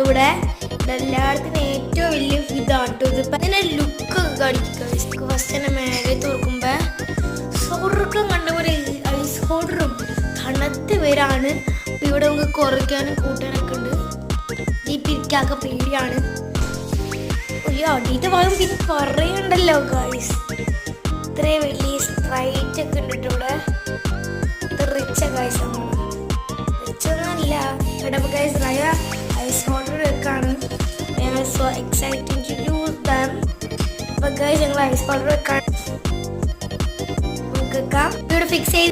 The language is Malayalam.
ഇവിടെ എല്ലായിടത്തും ഏറ്റവും വലിയ ഇതാണ് കേട്ടോ. ഇതിപ്പോ അതിനെ ലുക്ക് കാണിക്കുക. ഫസ്റ്റ് തന്നെ മേലെ തുറക്കുമ്പോ സ്വർഗം കണ്ട പോലെ ഐസ് ഹോട്ടറും തണുത്ത് വരാണ്. ഇവിടെ നമുക്ക് കുറയ്ക്കാനും കൂട്ടാനൊക്കെ ഉണ്ട്. ഈ പിരിക്കാക്ക പേടിയാണ്. ഒരു അടിയുടെ ഭാഗം പിന്നെ പറയണ്ടല്ലോ ഗൈസ്. ഇത്രയും വലിയ സ്ട്രൈറ്റ് ഒക്കെ ഉണ്ട് ഇവിടെ. റിച്ച ഗൈസ് ആണ്, റിച്ചൊന്നുമല്ല ഇവിടെ ഗൈസ്. ഐസ് വാട്ടർ വെക്കാണ്. So exciting to use them. അപ്പൊ ഗൈസ് ഞങ്ങൾ ഐസ് വാട്ടർ വെക്കാൻ ഇവിടെ ഫിക്സ് ചെയ്ത്